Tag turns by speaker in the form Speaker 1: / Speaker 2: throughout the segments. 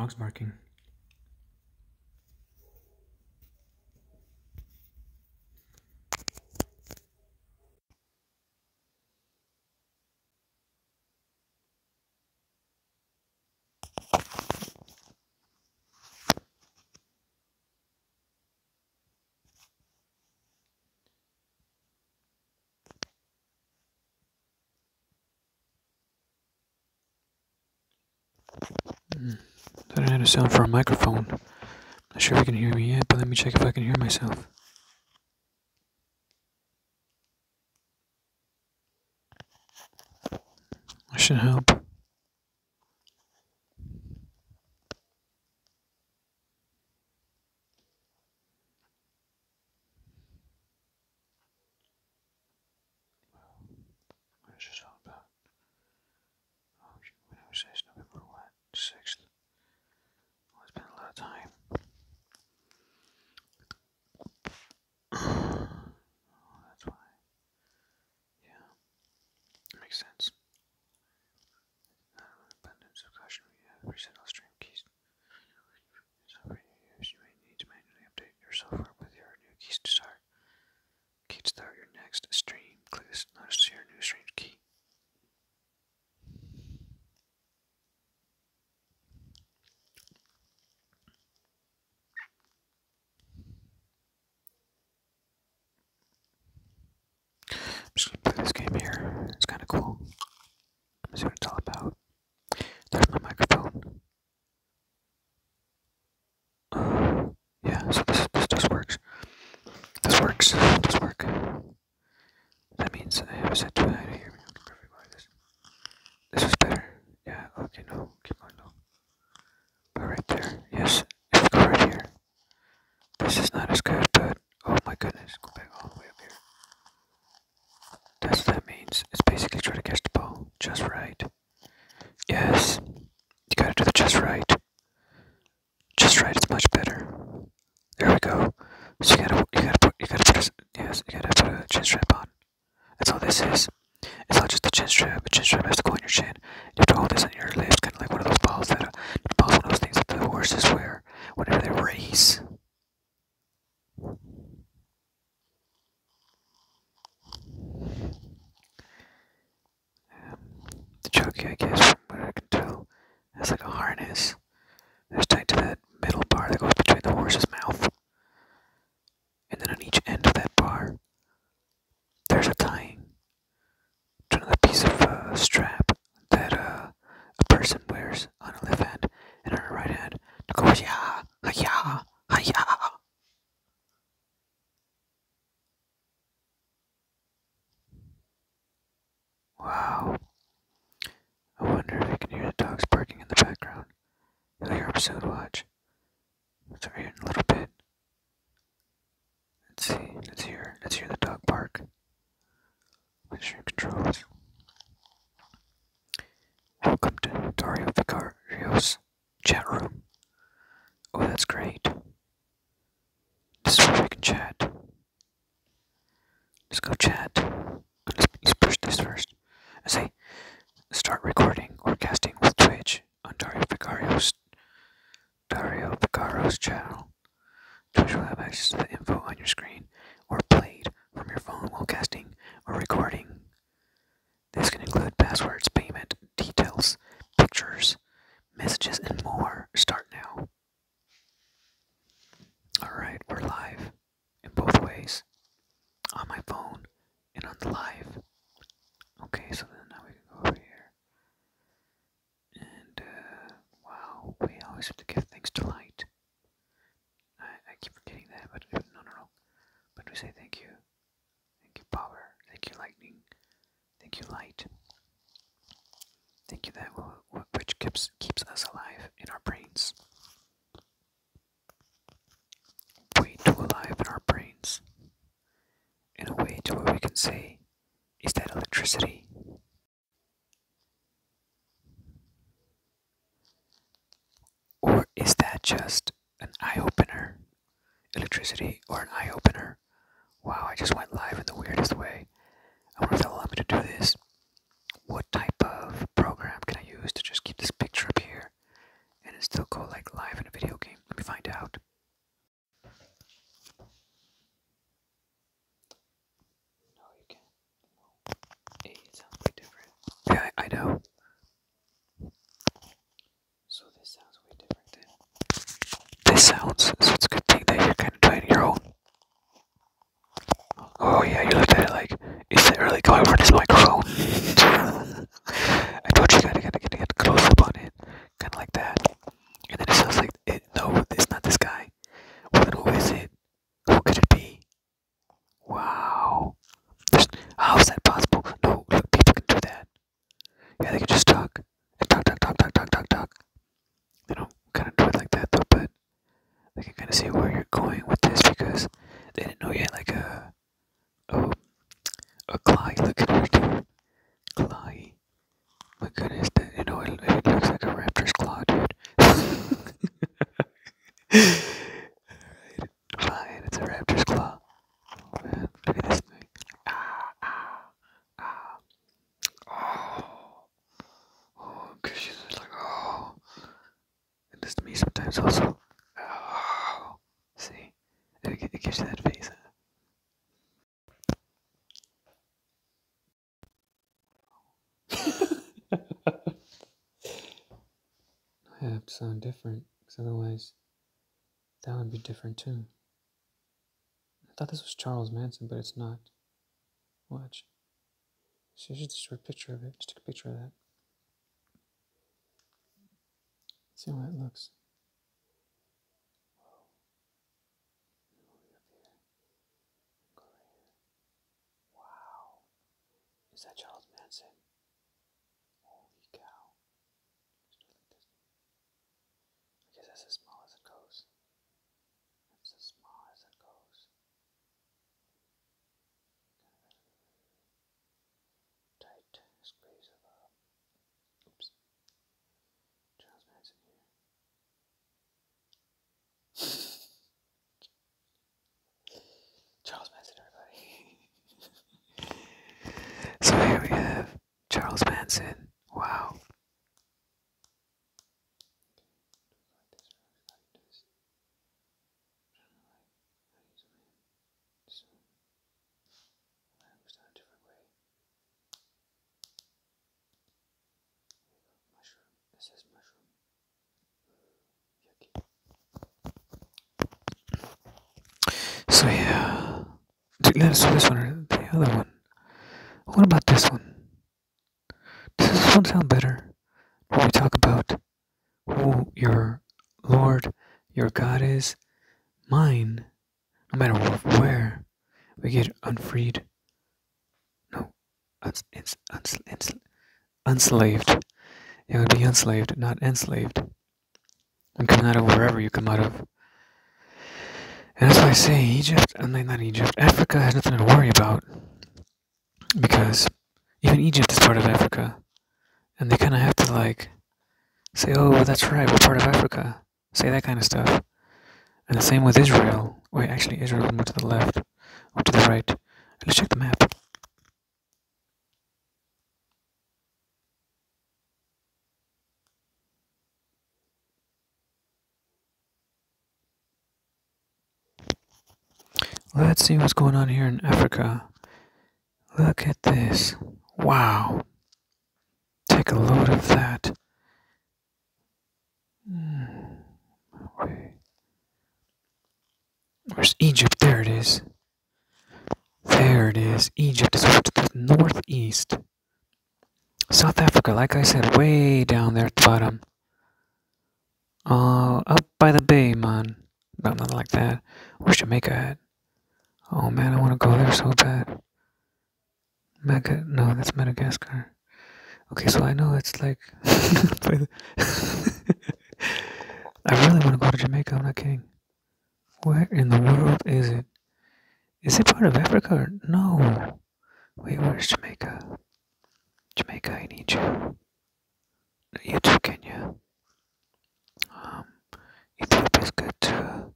Speaker 1: dog's barking. Thought I had a sound for a microphone. Not sure if you can hear me yet, but let me check if I can hear myself. That should help. What is this all about? Oh, when I was 6th, November what? 6th. Well, it's been a lot of time. Oh, that's why. Yeah, makes sense. Abundance of caution. We have reset all stream keys. So for use, you may need to manually update your software with your new keys to start. Key to start your next stream. Click this. Notice your new stream key. I'm just gonna play this game here. It's kind of cool. Let's see what it's all about. There's my microphone. Yeah, so this does works. This works. Does work. That means I have a set to out of here. This is better. Yeah. Okay. No. Keep going. No. But right there. Yes. If you go right here, this is not as good. But oh my goodness, go back all the way up here. That's what that means. It's basically trying to catch the ball just right. Yes. You gotta do the just right. Just right. It's much better. There we go. So you gotta put a chin strap on. That's all this is. It's not just a chin strap. A chin strap has to go on your chin. You have to hold this on your lips, kind of like one of those balls that one of those things that the horses wear whenever they race. The jockey, I guess, from what I can tell, has like a harness that's tied to that middle bar that goes between the horse's mouth. And then on each end of that bar, there's a tying to another piece of strap that a person wears on her left hand and on her right hand to go yeah, yeah, yeah. Wow. I wonder if you can hear the dogs barking in the background. You'll hear them soon, watch. Start hearing a little bit. Let's see, let's hear the dog bark. Let's hear controls. Welcome to Dario Vicario's chat room. Oh, that's great. This is where we can chat. Let's go chat. Let's push this first. I say, start recording or casting with Twitch on Dario Vicario's channel. Twitch will have access to the info on your screen or played from your phone while casting or recording. This can include passwords, payment, details, pictures, messages, and more. Start now. Alright, we're live in both ways. On my phone and on the live. Okay, so then now we can go over here. And, wow, we always have to give things to light. I keep forgetting that, but no. But we say thank you. Thank you, power. Thank you, lightning. Thank you, light. Thank you, that which keeps us alive in our brains. Way too alive in our brains. In a way to what we can say is that electricity. Or is that just an eye-opener? Electricity or an eye-opener? Wow, I just went live in the weirdest way. I wonder if they'll allow me to do this. What type of program can I use to just keep this picture up here? And it still go like live in a video game? Let me find out. No, you can't. No. Hey, it sounds way different. Yeah, I know. So this sounds way different than this sounds. So it's a good thing that you're kind of doing your own. Oh yeah, you looked at it like, is it really going for this microphone? I told you gotta get close up on it, kind of like that. And then it sounds like it. No, it's not this guy. Well, then who is it? Who could it be? Wow. How is that possible? No, look, people can do that. Yeah, they can just talk and talk. They don't kind of do it like that though, but they can kind of see where you're going with this because they didn't know you had like a claw. Look at her, dude. Claw. My goodness, it looks like a raptor's claw, dude. Fine, it's a raptor's claw. Oh man, look at this thing. Oh, cause she's like, oh. And this to me sometimes also. Oh, see, it gives you that face. I have to sound different, because otherwise that would be different too. I thought this was Charles Manson, but it's not. Watch. So just a short picture of it. Just take a picture of that. See how it looks. Go right here. Wow. Is that Charles Manson? Holy cow. I guess that's as small as it goes. That's as small as it goes. Tight squeeze of oops. Charles Manson here. Charles Manson, everybody. So here we have Charles Manson. Wow. This is mushroom. Yucky. So yeah, let's do this one or the other one. What about this one? Does this one sound better? When we talk about who your Lord, your God is, mine, no matter where we get unfreed. No, unslaved. It would be unslaved, not enslaved. And coming out of wherever you come out of. And that's why I say Egypt, I mean not Egypt, Africa has nothing to worry about. Because even Egypt is part of Africa. And they kind of have to like say, oh, well, that's right, we're part of Africa. Say that kind of stuff. And the same with Israel. Wait, actually Israel is more to the left, or to the right. Let's check the map. Let's see what's going on here in Africa. Look at this. Wow. Take a load of that. Where's Egypt? There it is. There it is. Egypt is over to the northeast. South Africa, like I said, way down there at the bottom. Up by the bay, man. No, nothing like that. Where's Jamaica at? Oh man, I want to go there so bad. No, that's Madagascar. Okay, so I know it's like. I really want to go to Jamaica, I'm not kidding. Where in the world is it? Is it part of Africa or no? Wait, where's Jamaica? Jamaica, I need you. You too, Kenya. Ethiopia is good too.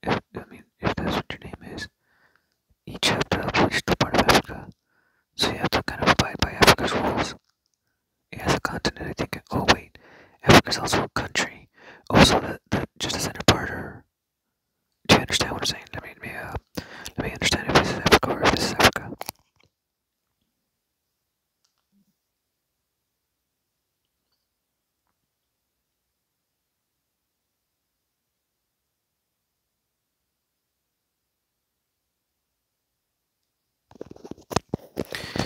Speaker 1: If that's what your name is. Egypt, which is still part of Africa. So you have to kind of abide by Africa's rules. It has a continent, I think. Oh wait, Africa is also a country. understand what I'm saying. Let me understand if this is Africa or if this is Africa.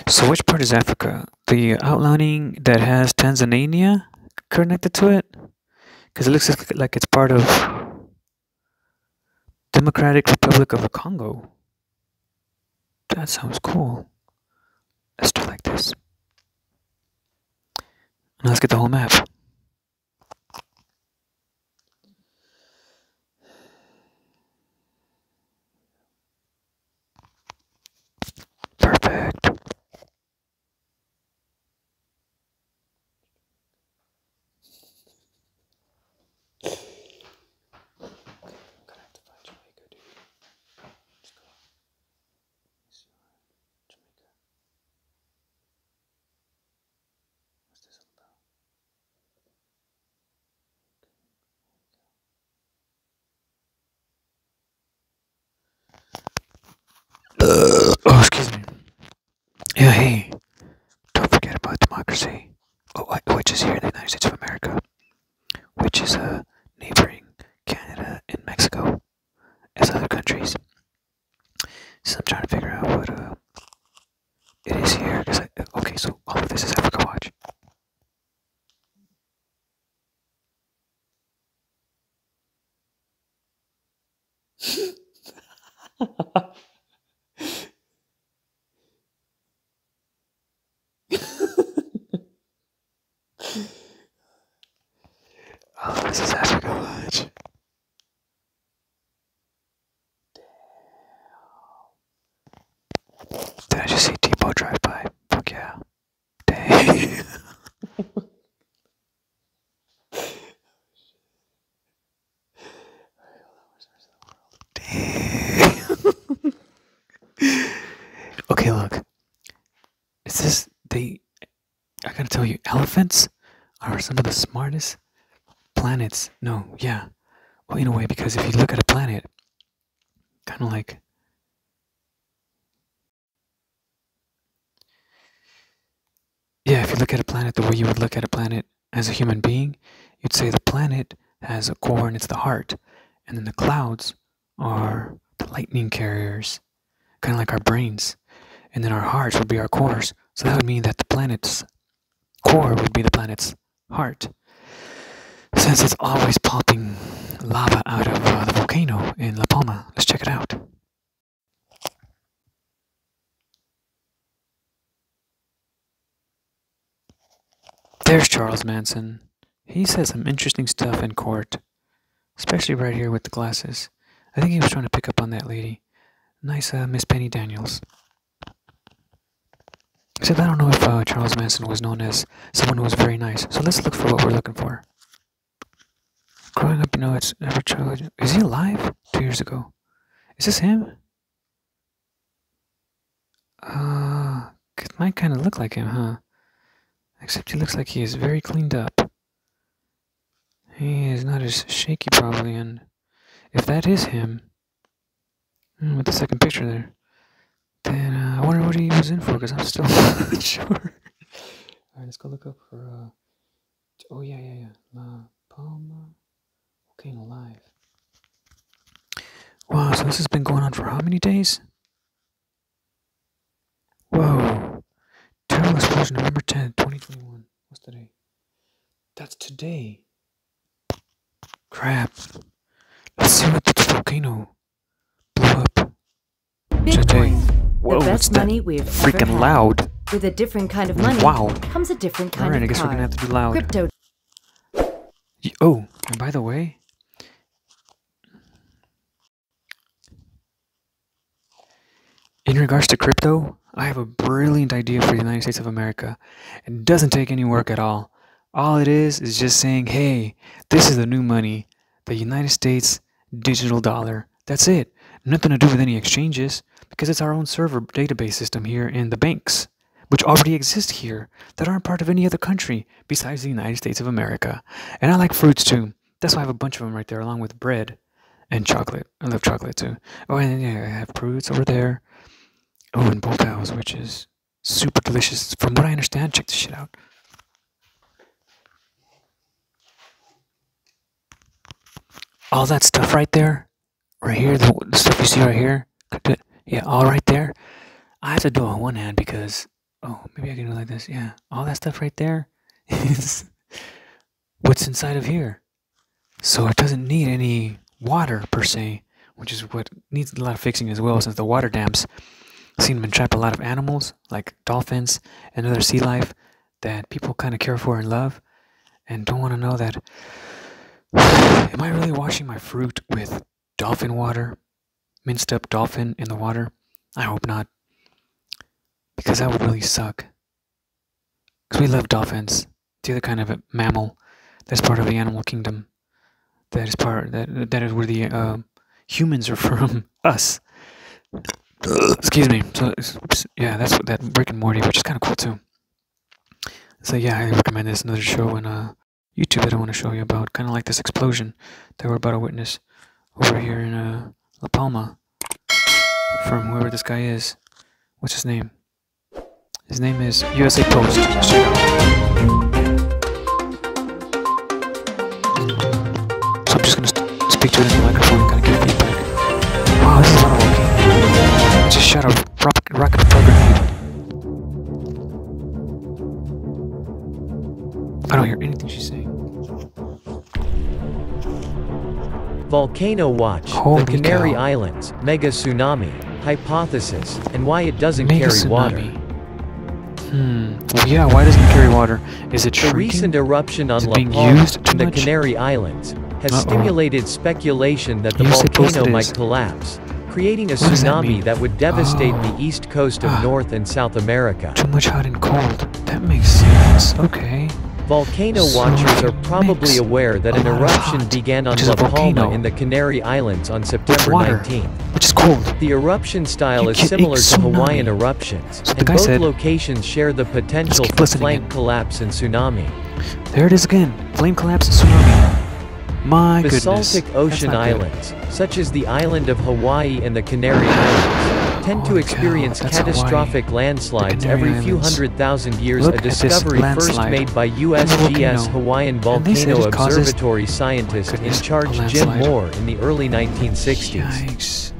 Speaker 1: So which part is Africa? The outlining that has Tanzania connected to it? Because it looks like it's part of Democratic Republic of the Congo. That sounds cool. Let's do like this. Now let's get the whole map. Perfect. Oh, excuse me. Yeah, hey, don't forget about democracy. Oh, which is here in the United States of America, which is neighboring Canada and Mexico as other countries. So I'm trying to figure out what it is here. Okay, so all of this is Africa. Watch. Oh, this is Africa. Watch. Did I just see Depot drive by? Fuck yeah. Dang. Dang. Okay, look. Is this I gotta tell you, elephants are some of the smartest planets. No, yeah. Well, in a way, because if you look at a planet, kind of like. Yeah, if you look at a planet the way you would look at a planet as a human being, you'd say the planet has a core and it's the heart. And then the clouds are the lightning carriers, kind of like our brains. And then our hearts would be our cores. So that would mean that the planet's core would be the planet's heart. Since it's always popping lava out of the volcano in La Palma. Let's check it out. There's Charles Manson. He said some interesting stuff in court, especially right here with the glasses. I think he was trying to pick up on that lady. Nice Miss Penny Daniels. Except I don't know if Charles Manson was known as someone who was very nice. So let's look for what we're looking for. Growing up, it's every child. Is he alive? 2 years ago. Is this him? It might kind of look like him, huh? Except he looks like he is very cleaned up. He is not as shaky, probably, and if that is him, with the second picture there, then I wonder what he was in for, because I'm still not sure. Alright, let's go look up for, oh yeah, La Palma Volcano Live. Wow, so this has been going on for how many days? Whoa. Terrible explosion, November 10th, 2021. What's today? That's today. Crap. Let's see what the volcano blew up today. Whoa,
Speaker 2: the best money we've
Speaker 1: freaking
Speaker 2: ever had.
Speaker 1: Loud.
Speaker 2: With a different kind of money comes a different kind
Speaker 1: Alright,
Speaker 2: of
Speaker 1: I guess
Speaker 2: card.
Speaker 1: we're gonna have to be loud.
Speaker 2: Crypto.
Speaker 1: Oh, and by the way, in regards to crypto, I have a brilliant idea for the United States of America. It doesn't take any work at all. All it is just saying, hey, this is the new money, the United States digital dollar. That's it. Nothing to do with any exchanges, because it's our own server database system here in the banks, which already exist here, that aren't part of any other country besides the United States of America. And I like fruits too. That's why I have a bunch of them right there along with bread. And chocolate. I love chocolate too. Oh, and yeah, I have fruits over there. Oh, and Volcano's, which is super delicious. From what I understand, check this shit out. All that stuff right there, right here, the stuff you see right here, yeah, all right there. I have to do it on one hand because, oh, maybe I can do it like this. Yeah, all that stuff right there is what's inside of here. So it doesn't need any water per se, which is what needs a lot of fixing as well, since the water dams seem to entrap a lot of animals like dolphins and other sea life that people kind of care for and love and don't want to know that. Am I really washing my fruit with dolphin water, minced up dolphin in the water? I hope not, because that would really suck. Because we love dolphins, the other kind of a mammal that's part of the animal kingdom. That is where the humans are from. Us. Excuse me. So yeah, that's what that Rick and Morty, which is kind of cool too. So yeah, I recommend this. Another show on YouTube that I want to show you about, kind of like this explosion that we're about to witness over here in La Palma, from whoever this guy is. What's his name? His name is USA Post. Check it out. So I'm just gonna speak to it in the microphone and kind of give feedback. Wow, this is a lot of walking. I just shot a rocket propelled grenade. I don't hear anything she's saying.
Speaker 3: Volcano Watch,
Speaker 1: Holy
Speaker 3: the Canary
Speaker 1: cow.
Speaker 3: Islands, Mega Tsunami, Hypothesis, and why it doesn't
Speaker 1: Mega
Speaker 3: carry water.
Speaker 1: tsunami. Well, yeah, why doesn't it carry water? Is it
Speaker 3: The
Speaker 1: shrinking?
Speaker 3: recent eruption on
Speaker 1: Is it
Speaker 3: La
Speaker 1: being
Speaker 3: Palma
Speaker 1: used too
Speaker 3: and the
Speaker 1: much?
Speaker 3: Canary Islands has
Speaker 1: Uh-oh.
Speaker 3: stimulated speculation that the
Speaker 1: You suppose
Speaker 3: volcano
Speaker 1: it
Speaker 3: might
Speaker 1: is.
Speaker 3: collapse, creating a
Speaker 1: What does that
Speaker 3: tsunami
Speaker 1: mean?
Speaker 3: that would devastate
Speaker 1: Oh.
Speaker 3: the east coast of
Speaker 1: Ah.
Speaker 3: North and South America.
Speaker 1: Too much hot and cold. That makes sense. Okay.
Speaker 3: Volcano
Speaker 1: So
Speaker 3: watchers
Speaker 1: it
Speaker 3: are probably
Speaker 1: makes
Speaker 3: aware that
Speaker 1: a
Speaker 3: an
Speaker 1: lot of
Speaker 3: eruption
Speaker 1: hot,
Speaker 3: began on
Speaker 1: which is a
Speaker 3: La Palma
Speaker 1: volcano.
Speaker 3: in the Canary Islands on
Speaker 1: With
Speaker 3: September
Speaker 1: water,
Speaker 3: 19th.
Speaker 1: which is cold.
Speaker 3: The eruption style
Speaker 1: You
Speaker 3: is
Speaker 1: get a
Speaker 3: similar to
Speaker 1: tsunami.
Speaker 3: Hawaiian eruptions,
Speaker 1: So the
Speaker 3: and
Speaker 1: guy
Speaker 3: both
Speaker 1: said-
Speaker 3: locations share the potential
Speaker 1: keep
Speaker 3: for
Speaker 1: listening
Speaker 3: flank
Speaker 1: in.
Speaker 3: collapse and tsunami.
Speaker 1: There it is again. Flame collapse and tsunami. My goodness.
Speaker 3: Basaltic
Speaker 1: That's
Speaker 3: ocean
Speaker 1: not good.
Speaker 3: islands, such as the island of Hawaii and the Canary Islands, tend to
Speaker 1: Holy cow,
Speaker 3: experience
Speaker 1: that's
Speaker 3: catastrophic
Speaker 1: Hawaii.
Speaker 3: landslides
Speaker 1: The Canary
Speaker 3: every few
Speaker 1: Islands.
Speaker 3: 100,000 years.
Speaker 1: Look
Speaker 3: A
Speaker 1: at this
Speaker 3: discovery first
Speaker 1: landslide
Speaker 3: made by
Speaker 1: in the
Speaker 3: USGS
Speaker 1: volcano.
Speaker 3: Hawaiian
Speaker 1: And they said
Speaker 3: Volcano
Speaker 1: it causes-
Speaker 3: Observatory scientist in
Speaker 1: Goodness,
Speaker 3: charge
Speaker 1: a
Speaker 3: Jim
Speaker 1: landslide.
Speaker 3: Moore in the early 1960s.
Speaker 1: Yikes.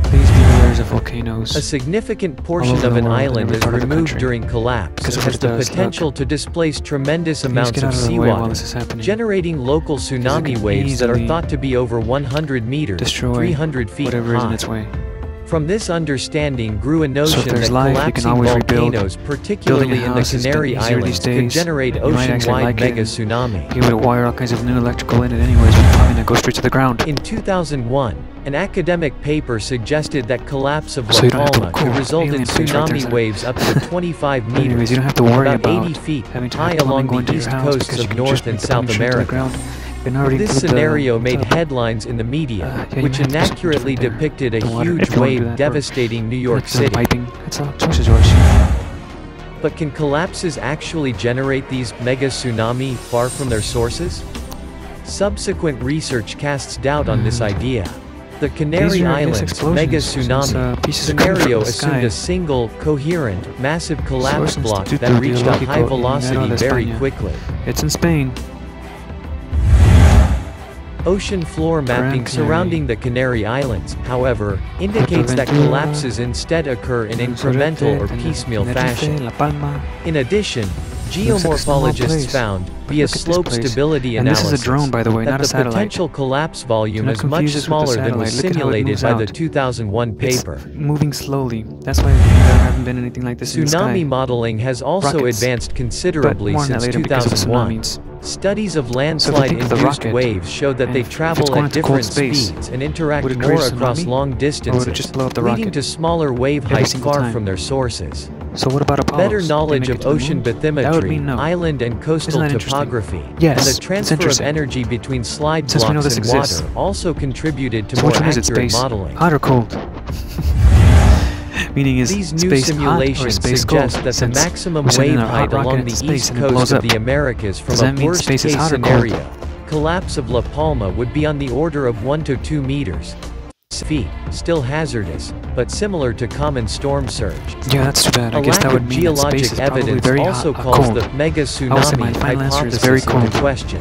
Speaker 1: Please be aware of volcanoes.
Speaker 3: A significant
Speaker 1: All
Speaker 3: portion
Speaker 1: over
Speaker 3: of
Speaker 1: the
Speaker 3: an
Speaker 1: world, in
Speaker 3: island
Speaker 1: every
Speaker 3: is
Speaker 1: part of the
Speaker 3: removed
Speaker 1: country.
Speaker 3: during collapse
Speaker 1: Because
Speaker 3: and
Speaker 1: of
Speaker 3: has
Speaker 1: what
Speaker 3: the
Speaker 1: it does,
Speaker 3: potential
Speaker 1: look.
Speaker 3: to displace tremendous
Speaker 1: Please
Speaker 3: amounts
Speaker 1: get
Speaker 3: of
Speaker 1: out of the way while
Speaker 3: seawater,
Speaker 1: this is happening.
Speaker 3: generating local tsunami
Speaker 1: can
Speaker 3: waves that are
Speaker 1: easily
Speaker 3: thought to be over 100 meters,
Speaker 1: Destroy
Speaker 3: 300 feet
Speaker 1: whatever is in
Speaker 3: high.
Speaker 1: its way.
Speaker 3: From this understanding grew a notion
Speaker 1: if there's
Speaker 3: that
Speaker 1: life, you can
Speaker 3: collapsing
Speaker 1: always rebuild.
Speaker 3: volcanoes,
Speaker 1: Building
Speaker 3: particularly
Speaker 1: a
Speaker 3: in the
Speaker 1: house has been
Speaker 3: Canary
Speaker 1: easier these
Speaker 3: Islands, could
Speaker 1: days.
Speaker 3: generate
Speaker 1: You might actually
Speaker 3: ocean-wide
Speaker 1: like it
Speaker 3: mega
Speaker 1: and
Speaker 3: tsunami.
Speaker 1: Be able to wire all kinds of new electrical in it anyways, but probably not go straight to the ground.
Speaker 3: In 2001, an academic paper suggested that collapse of
Speaker 1: So
Speaker 3: La
Speaker 1: you don't have to-
Speaker 3: Palma
Speaker 1: cool.
Speaker 3: could result in
Speaker 1: Alien place right there,
Speaker 3: tsunami
Speaker 1: sir.
Speaker 3: waves up to 25
Speaker 1: But anyways,
Speaker 3: meters,
Speaker 1: you don't have to worry
Speaker 3: about 80
Speaker 1: about
Speaker 3: feet
Speaker 1: having to
Speaker 3: high
Speaker 1: have plumbing
Speaker 3: along
Speaker 1: going
Speaker 3: the
Speaker 1: to
Speaker 3: east
Speaker 1: your house
Speaker 3: coasts
Speaker 1: because you
Speaker 3: of
Speaker 1: can
Speaker 3: North
Speaker 1: just
Speaker 3: and
Speaker 1: put the
Speaker 3: South
Speaker 1: plumbing straight to the
Speaker 3: America.
Speaker 1: ground. You can already
Speaker 3: This
Speaker 1: put the-
Speaker 3: scenario made
Speaker 1: what's up?
Speaker 3: headlines in the media,
Speaker 1: Yeah, you
Speaker 3: which
Speaker 1: might have to put some
Speaker 3: inaccurately
Speaker 1: there.
Speaker 3: depicted a
Speaker 1: The water,
Speaker 3: huge
Speaker 1: if you wanna do
Speaker 3: wave
Speaker 1: that, or-
Speaker 3: devastating New York
Speaker 1: Like the
Speaker 3: City.
Speaker 1: Piping. That's all. George is George.
Speaker 3: But can collapses actually generate these mega tsunami far from their sources? Subsequent research casts doubt on this idea. The Canary
Speaker 1: These are, I guess,
Speaker 3: Islands
Speaker 1: explosions,
Speaker 3: mega
Speaker 1: since,
Speaker 3: tsunami
Speaker 1: pieces are coming
Speaker 3: scenario
Speaker 1: from the
Speaker 3: assumed
Speaker 1: sky.
Speaker 3: a single, coherent, massive collapse
Speaker 1: Source
Speaker 3: block
Speaker 1: Instituto
Speaker 3: that reached a
Speaker 1: Biológico
Speaker 3: high velocity
Speaker 1: Minero de
Speaker 3: very
Speaker 1: España.
Speaker 3: quickly.
Speaker 1: It's in Spain.
Speaker 3: Ocean floor mapping
Speaker 1: Canary.
Speaker 3: surrounding the Canary Islands, however, indicates that
Speaker 1: Fuerteventura,
Speaker 3: collapses instead occur in incremental or piecemeal fashion.
Speaker 1: La Palma.
Speaker 3: In addition,
Speaker 1: Looks like a small
Speaker 3: geomorphologists
Speaker 1: place.
Speaker 3: found,
Speaker 1: But
Speaker 3: via
Speaker 1: look at this
Speaker 3: slope
Speaker 1: place.
Speaker 3: stability
Speaker 1: And this
Speaker 3: analysis,
Speaker 1: is a drone, by the way,
Speaker 3: that
Speaker 1: not a
Speaker 3: the
Speaker 1: satellite.
Speaker 3: potential collapse volume
Speaker 1: Do not
Speaker 3: is much
Speaker 1: confuse this with the
Speaker 3: smaller than was
Speaker 1: satellite. Look at how it
Speaker 3: simulated
Speaker 1: moves
Speaker 3: by the
Speaker 1: out.
Speaker 3: 2001
Speaker 1: It's
Speaker 3: paper.
Speaker 1: moving slowly. That's why there haven't been anything like this in the sky.
Speaker 3: Tsunami modeling has also
Speaker 1: Rockets.
Speaker 3: advanced
Speaker 1: But
Speaker 3: considerably
Speaker 1: more on that
Speaker 3: since
Speaker 1: later because of
Speaker 3: 2001.
Speaker 1: tsunamis.
Speaker 3: Studies of
Speaker 1: So if you think of the
Speaker 3: landslide-induced
Speaker 1: rocket,
Speaker 3: waves showed that
Speaker 1: and
Speaker 3: they
Speaker 1: if it's
Speaker 3: travel
Speaker 1: going
Speaker 3: at
Speaker 1: into cold
Speaker 3: different
Speaker 1: space,
Speaker 3: speeds and interact
Speaker 1: would it
Speaker 3: more
Speaker 1: create a
Speaker 3: across
Speaker 1: tsunami?
Speaker 3: long
Speaker 1: Or would it
Speaker 3: distances,
Speaker 1: just blow up the
Speaker 3: leading
Speaker 1: rocket
Speaker 3: to smaller wave
Speaker 1: every
Speaker 3: height
Speaker 1: single
Speaker 3: far
Speaker 1: time?
Speaker 3: from their sources.
Speaker 1: So what about Apollo?
Speaker 3: Better knowledge of ocean bathymetry,
Speaker 1: no.
Speaker 3: island and coastal
Speaker 1: Isn't that interesting?
Speaker 3: topography,
Speaker 1: Yes,
Speaker 3: and
Speaker 1: it's
Speaker 3: the transfer of
Speaker 1: interesting.
Speaker 3: energy between slide
Speaker 1: Since we know
Speaker 3: blocks
Speaker 1: this
Speaker 3: and
Speaker 1: exists.
Speaker 3: water also contributed to
Speaker 1: So
Speaker 3: more
Speaker 1: which one is it,
Speaker 3: accurate
Speaker 1: space?
Speaker 3: modeling.
Speaker 1: Hot or cold? Meaning is
Speaker 3: These new
Speaker 1: space hot or
Speaker 3: simulations
Speaker 1: space
Speaker 3: suggest
Speaker 1: cold?
Speaker 3: that the
Speaker 1: Since
Speaker 3: maximum
Speaker 1: we're sending
Speaker 3: wave
Speaker 1: a hot
Speaker 3: height
Speaker 1: rocket
Speaker 3: along
Speaker 1: into
Speaker 3: the
Speaker 1: space
Speaker 3: east
Speaker 1: and it blows
Speaker 3: coast of
Speaker 1: up.
Speaker 3: the Americas from
Speaker 1: Does
Speaker 3: a
Speaker 1: that mean
Speaker 3: worst
Speaker 1: space is
Speaker 3: case
Speaker 1: hot or cold?
Speaker 3: scenario, collapse of La Palma would be on the order of 1 to 2 meters. Feet, still hazardous, but similar to common storm surge.
Speaker 1: Yeah, that's too bad. I
Speaker 3: A
Speaker 1: guess
Speaker 3: lack
Speaker 1: that would
Speaker 3: of
Speaker 1: mean that space
Speaker 3: geologic
Speaker 1: is probably
Speaker 3: evidence
Speaker 1: very
Speaker 3: also
Speaker 1: hot,
Speaker 3: calls
Speaker 1: cold.
Speaker 3: the mega
Speaker 1: I would say my
Speaker 3: tsunami
Speaker 1: final answer is
Speaker 3: hypothesis
Speaker 1: very
Speaker 3: into
Speaker 1: cold.
Speaker 3: question.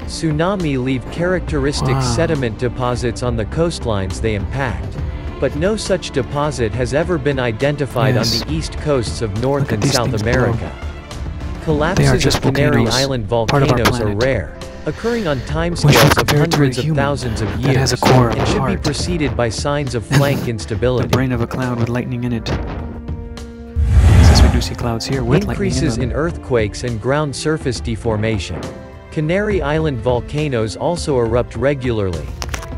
Speaker 3: Tsunami leave characteristic sediment deposits on the coastlines they impact. But no such deposit has ever been identified on the east coasts of North and South America. Collapses of Canary Island volcanoes are rare, occurring on timescales of hundreds of thousands of years, and should be preceded by signs of flank instability.
Speaker 1: The brain of a cloud with lightning in it. Since we do see clouds here with
Speaker 3: Increases
Speaker 1: lightning
Speaker 3: in earthquakes and ground surface deformation. Canary Island volcanoes also erupt regularly.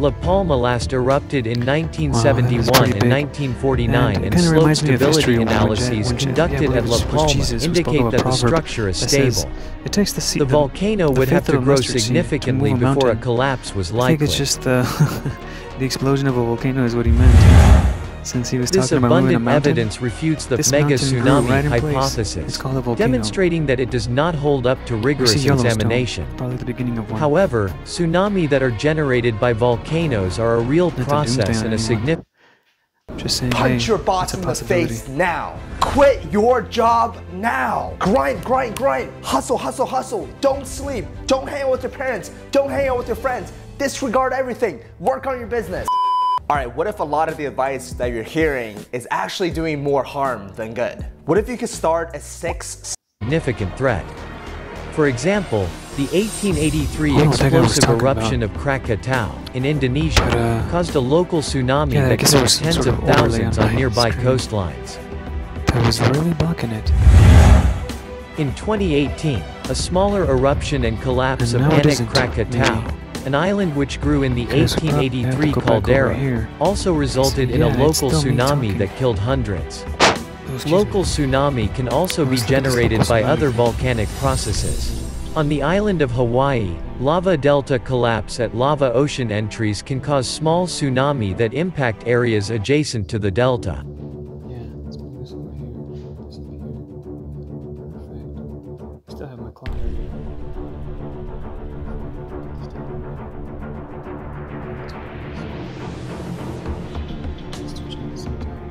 Speaker 3: La Palma last erupted in 1971 and 1949, and slope stability analyses conducted at La Palma indicate that the structure is stable. The volcano would have to grow significantly before a collapse was likely.
Speaker 1: I think it's just the explosion of a volcano is what he meant. Since he was
Speaker 3: This
Speaker 1: talking about moving a
Speaker 3: abundant
Speaker 1: mountain,
Speaker 3: evidence refutes the
Speaker 1: this
Speaker 3: mega
Speaker 1: mountain grew
Speaker 3: tsunami
Speaker 1: right in place.
Speaker 3: hypothesis,
Speaker 1: It's called a volcano.
Speaker 3: demonstrating that it does not hold up to
Speaker 1: We
Speaker 3: rigorous
Speaker 1: see Yellowstone,
Speaker 3: examination.
Speaker 1: probably the beginning of one.
Speaker 3: However, tsunami that are generated by volcanoes are a real
Speaker 1: Not the
Speaker 3: process
Speaker 1: doomsday
Speaker 3: and a
Speaker 1: anymore.
Speaker 3: significant.
Speaker 1: Just saying,
Speaker 4: Punch
Speaker 1: hey,
Speaker 4: your boss
Speaker 1: it's a
Speaker 4: in the
Speaker 1: possibility.
Speaker 4: face now. Quit your job now. Grind, grind, grind. Hustle, hustle, hustle. Don't sleep. Don't hang out with your parents. Don't hang out with your friends. Disregard everything. Work on your business. All right, what if a lot of the advice that you're hearing is actually doing more harm than good? What if you could start a
Speaker 3: significant threat? For example, the 1883
Speaker 1: I don't think I was
Speaker 3: explosive
Speaker 1: talking
Speaker 3: eruption
Speaker 1: about.
Speaker 3: of Krakatau in Indonesia caused a local tsunami
Speaker 1: Yeah, I
Speaker 3: that
Speaker 1: guess there
Speaker 3: killed
Speaker 1: was some
Speaker 3: tens
Speaker 1: sort
Speaker 3: of
Speaker 1: of overlay
Speaker 3: thousands
Speaker 1: on
Speaker 3: on
Speaker 1: my
Speaker 3: nearby
Speaker 1: screen.
Speaker 3: coastlines.
Speaker 1: I was really blocking it.
Speaker 3: In 2018, a smaller eruption and collapse
Speaker 1: And
Speaker 3: of
Speaker 1: now it
Speaker 3: Anak
Speaker 1: isn't,
Speaker 3: Krakatau,
Speaker 1: maybe.
Speaker 3: an island which grew in the
Speaker 1: Because we probably have to
Speaker 3: 1883
Speaker 1: go back over
Speaker 3: caldera,
Speaker 1: here.
Speaker 3: also resulted in
Speaker 1: Yeah,
Speaker 3: a
Speaker 1: it's
Speaker 3: local
Speaker 1: still me
Speaker 3: tsunami
Speaker 1: talking.
Speaker 3: that killed hundreds.
Speaker 1: Oh, excuse
Speaker 3: Local
Speaker 1: me.
Speaker 3: tsunami can also be
Speaker 1: Let's look at this
Speaker 3: generated
Speaker 1: local
Speaker 3: by
Speaker 1: tsunami.
Speaker 3: other volcanic processes. On the island of Hawaii, lava delta collapse at lava ocean entries can cause small tsunami that impact areas adjacent to the delta.
Speaker 1: Yeah, let's move this over here. This over here. Perfect. Still have my clock right here. Switching at the same time.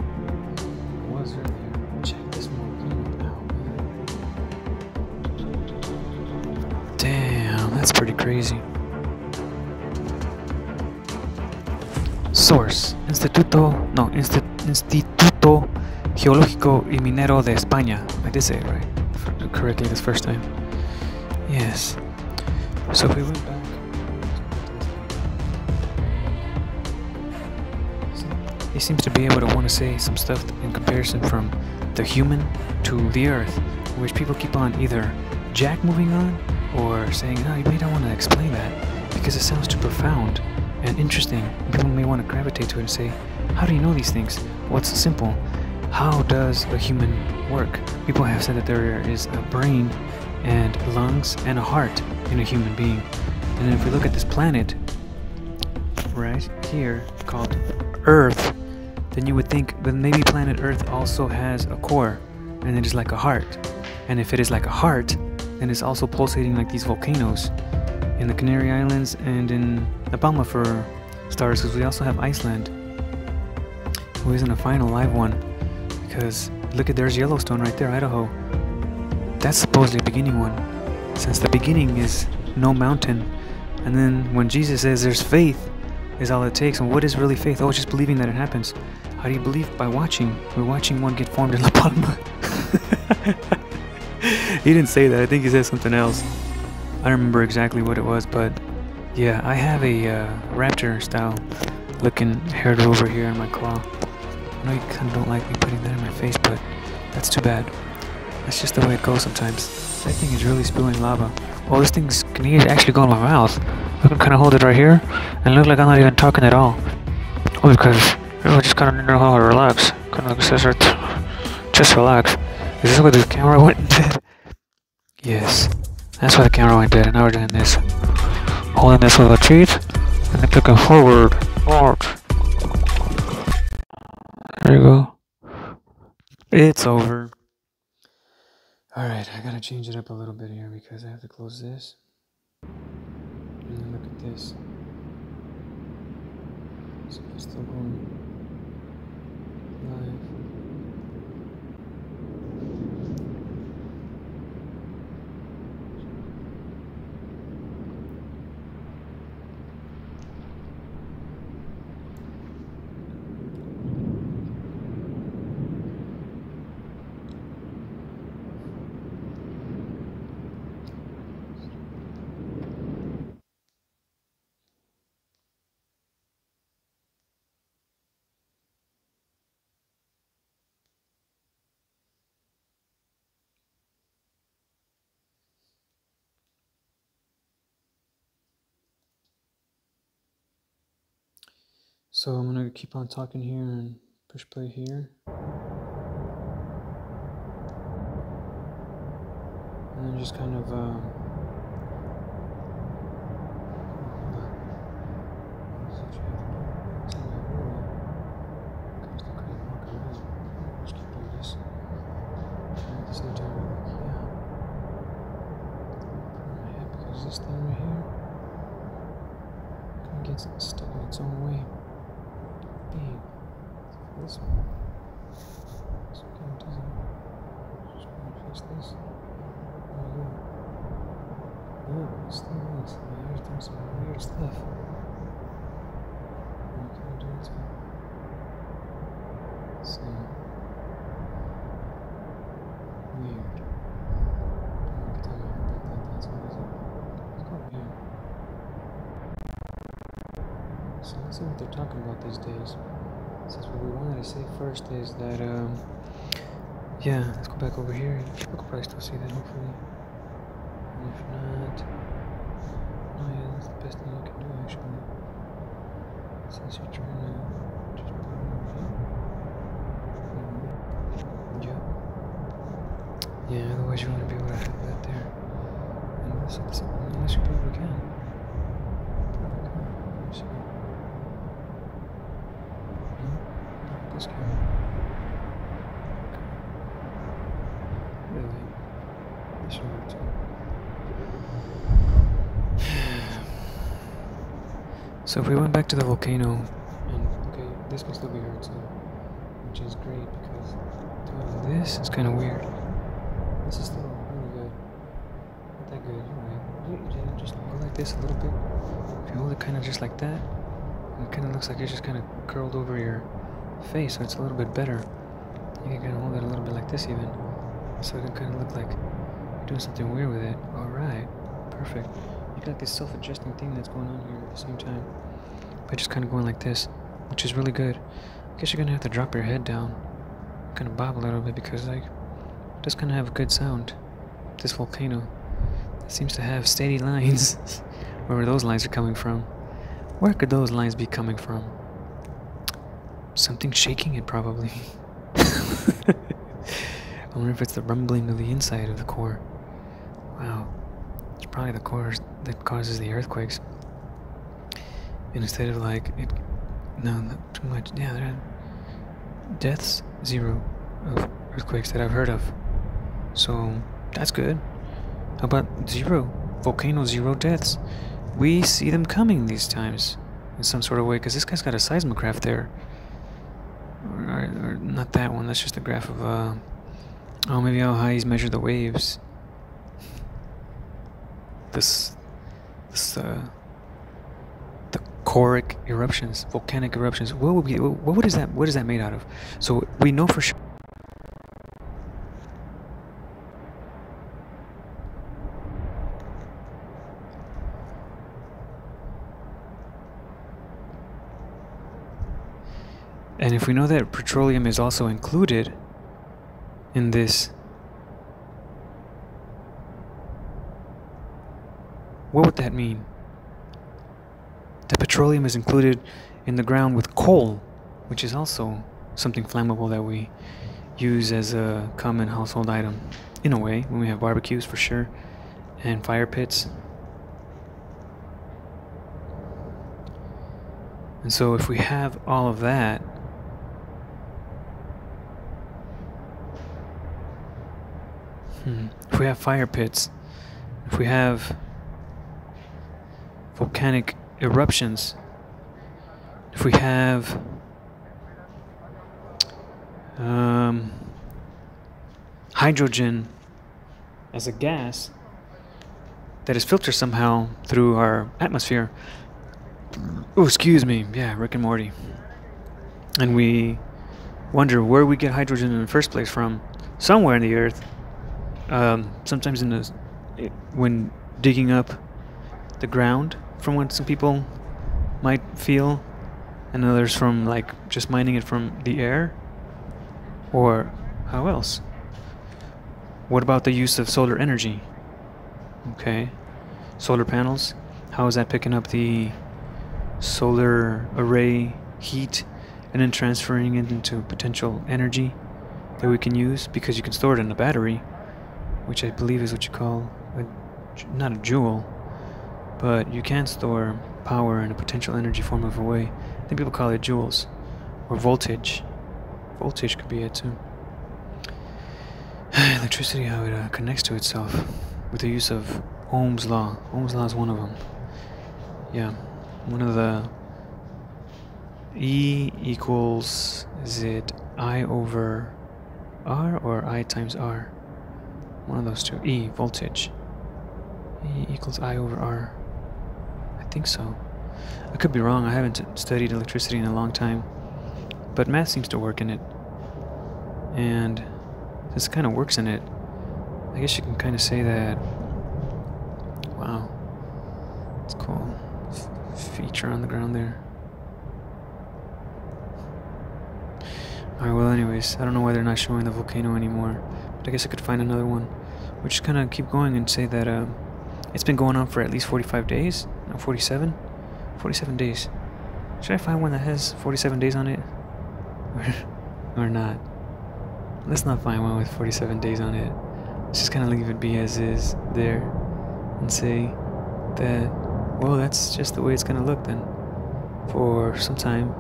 Speaker 1: It was earlier. Check this volcano out, man. Damn, that's pretty crazy. Source: Instituto Geológico y Minero de España. I did say it right, correctly this first time. Yes. So if we went back. He seems to be able to want to say some stuff in comparison from the human to the earth, which people keep on either moving on or saying, no, you may not want to explain that because it sounds too profound and interesting. People may want to gravitate to it and say, how do you know these things? Well, it's simple. How does a human work? People have said that there is a brain and lungs and a heart in a human being. And then if we look at this planet right here called Earth, then you would think that maybe planet Earth also has a core and it is like a heart. And if it is like a heart, then it's also pulsating like these volcanoes in the Canary Islands and in La Palma for stars, because we also have Iceland, who isn't a final live one. Because look at, there's Yellowstone right there, Idaho. That's supposedly the beginning one, since the beginning is no mountain. And then when Jesus says there's faith is all it takes, and what is really faith? Oh, it's just believing that it happens. How do you believe? By watching. We're watching one get formed in La Palma. He didn't say that. I think he said something else. I don't remember exactly what it was, but yeah, I have a raptor style looking hairdo over here in my claw. I know you kind of don't like me putting that in my face, but that's too bad. That's just the way it goes sometimes. That thing is really spewing lava. Oh, this thing's can actually go in my mouth. I can kind of hold it right here and look like I'm not even talking at all. Oh, because I just kind of know how to relax. Kind of like it says right there. Just relax. Is this where the camera went and did? Yes. That's why the camera went dead, and now we're doing this. Holding this with a teeth, and then clicking forward. Forward. There you go. It's over. Alright, I gotta change it up a little bit here because I have to close this. And then look at this. So it's still going live. So I'm gonna keep on talking here and push play here. And then just kind of just keep doing this. And at the same time, I'm like, yeah. Put my head because this thing right here kind of gets stuck in its own way. Bang. This one. So it kind of doesn't. Just want to fix this. There you go. Oh, it's still nice. My hair's doing some weird stuff. I'm kind of doing some. So. Weird. Don't tell me about that. That's what is it? Let's go here. So let's see what they're talking about these days. Since what we wanted to say first is that, yeah, let's go back over here. People can probably still see that, hopefully. And if not, oh yeah, that's the best thing you can do, actually. Since you're trying to just put it over here. Yeah, otherwise you want to be able to have that there. Unless you probably can. Let me see. This camera. Okay. Really? This should work too. So if we went back to the volcano, and okay, this can still be heard too, which is great because doing this is kind of weird. This is still really good. Not that good, right? Just go like this a little bit. If you hold it kind of just like that, it kind of looks like it's just kind of curled over your face, so it's a little bit better. You can kind of hold it a little bit like this even, so it can kind of look like you're doing something weird with it. Alright, perfect. You got this self-adjusting thing that's going on here at the same time by just kind of going like this, which is really good. I guess you're gonna have to drop your head down, kind of bob a little bit because like it does kind of have a good sound. This volcano, it seems to have steady lines. Where those lines are coming from? Where could those lines be coming from? Something shaking it, probably. I wonder if it's the rumbling of the inside of the core. Wow. It's probably the core that causes the earthquakes. And instead of like, no, not too much. Yeah, there are deaths, 0 of earthquakes that I've heard of. So, that's good. How about 0? Volcano 0 deaths. We see them coming these times in some sort of way, because this guy's got a seismograph there. Or not that one, that's just a graph of, oh, maybe how high he's measured the waves. The choric eruptions, volcanic eruptions. What is that made out of? So we know for sure. And if we know that petroleum is also included in this, what would that mean? That petroleum is included in the ground with coal, which is also something flammable that we use as a common household item, in a way, when we have barbecues for sure, and fire pits. And so if we have all of that, If we have fire pits, if we have volcanic eruptions, if we have hydrogen as a gas that is filtered somehow through our atmosphere. Oh, excuse me. Yeah, Rick and Morty. And we wonder where we get hydrogen in the first place from. Somewhere in the earth. Sometimes when digging up the ground, from what some people might feel, and others from like just mining it from the air. Or how else? What about the use of solar energy? Okay, solar panels. How is that picking up the solar array heat and then transferring it into potential energy that we can use? Because you can store it in a battery, which I believe is what you call not a joule, but you can store power in a potential energy form of a way. I think people call it joules or voltage. Voltage could be it too. Electricity, how it connects to itself with the use of Ohm's law. Ohm's law is one of them. Yeah, one of the E equals, is it I over R or I times R? One of those two. E, voltage. E equals I over R. I think so. I could be wrong. I haven't studied electricity in a long time. But math seems to work in it. And this kind of works in it. I guess you can kind of say that. Wow. It's cool. Feature on the ground there. Alright, well anyways, I don't know why they're not showing the volcano anymore. But I guess I could find another one. We'll just kind of keep going and say that it's been going on for at least 45 days. No, 47? 47 days. Should I find one that has 47 days on it? Or not? Let's not find one with 47 days on it. Let's just kind of leave it be as is there and say that, well, that's just the way it's going to look then for some time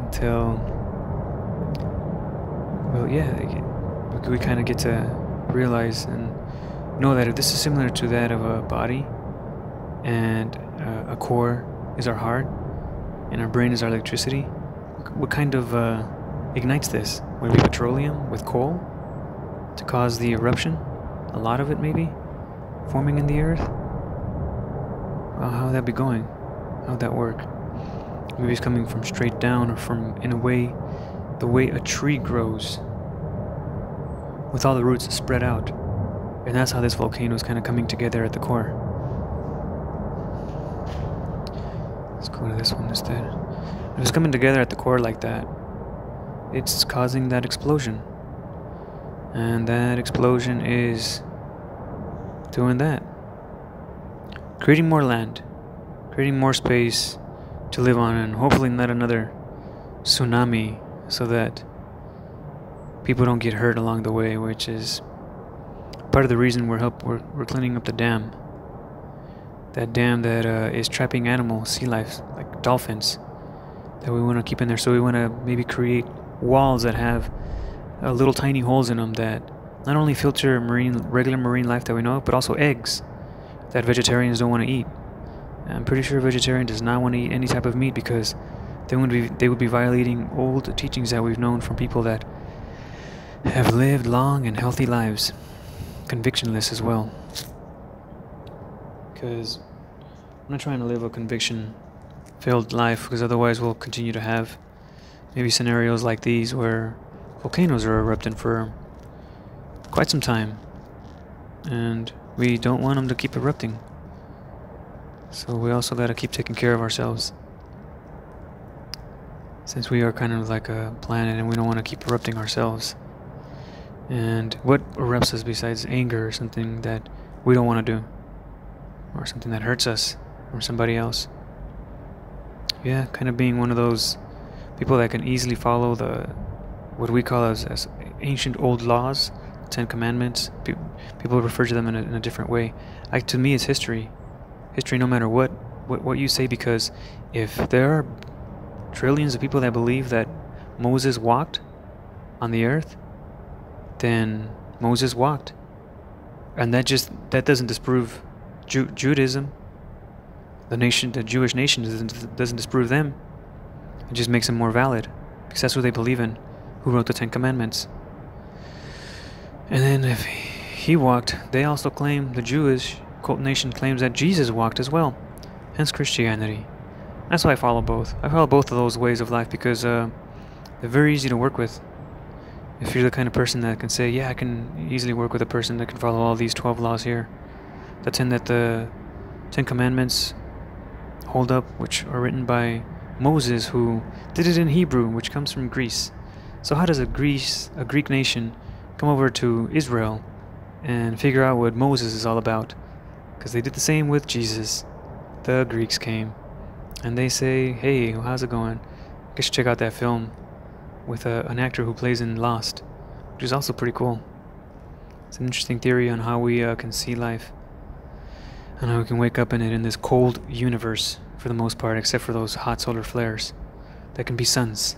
Speaker 1: until, well, yeah, we kind of get to realize and know that if this is similar to that of a body and a core is our heart and our brain is our electricity, what kind of ignites this? Would it be petroleum with coal to cause the eruption? A lot of it maybe forming in the earth? Well, how would that be going? How would that work? Maybe it's coming from straight down or from, in a way, the way a tree grows with all the roots spread out. And that's how this volcano is kind of coming together at the core. Let's go to this one instead. If it's coming together at the core like that, it's causing that explosion. And that explosion is doing that. Creating more land, creating more space to live on, and hopefully not another tsunami so that people don't get hurt along the way, which is part of the reason we're cleaning up the dam. That dam that is trapping animals, sea life, like dolphins, that we want to keep in there. So we want to maybe create walls that have little tiny holes in them that not only filter regular marine life that we know, but also eggs that vegetarians don't want to eat. I'm pretty sure a vegetarian does not want to eat any type of meat because they would be violating old teachings that we've known from people that have lived long and healthy lives, convictionless as well. Because I'm not trying to live a conviction-filled life, because otherwise we'll continue to have maybe scenarios like these where volcanoes are erupting for quite some time, and we don't want them to keep erupting. So we also got to keep taking care of ourselves, since we are kind of like a planet and we don't want to keep erupting ourselves. And what erupts us besides anger or something that we don't want to do, or something that hurts us or somebody else? Yeah, kind of being one of those people that can easily follow what we call as ancient old laws, 10 Commandments. People refer to them in a different way. To me, it's history. History, no matter what you say, because if there are trillions of people that believe that Moses walked on the earth, then Moses walked. And that doesn't disprove Judaism. The Jewish nation doesn't disprove them. It just makes them more valid, because that's what they believe in, who wrote the Ten Commandments. And then if he walked, they also claim, the Jewish cult nation claims that Jesus walked as well, hence Christianity. That's why I follow both. I follow both of those ways of life because they're very easy to work with. If you're the kind of person that can say, yeah, I can easily work with a person that can follow all these 12 laws here, the 10 that the 10 Commandments hold up, which are written by Moses, who did it in Hebrew, which comes from Greece. So how does a Greek nation come over to Israel and figure out what Moses is all about? Because they did the same with Jesus. The Greeks came and they say, hey, how's it going? I guess you should check out that film with an actor who plays in Lost, which is also pretty cool. It's an interesting theory on how we can see life and how we can wake up in it in this cold universe for the most part, except for those hot solar flares that can be suns.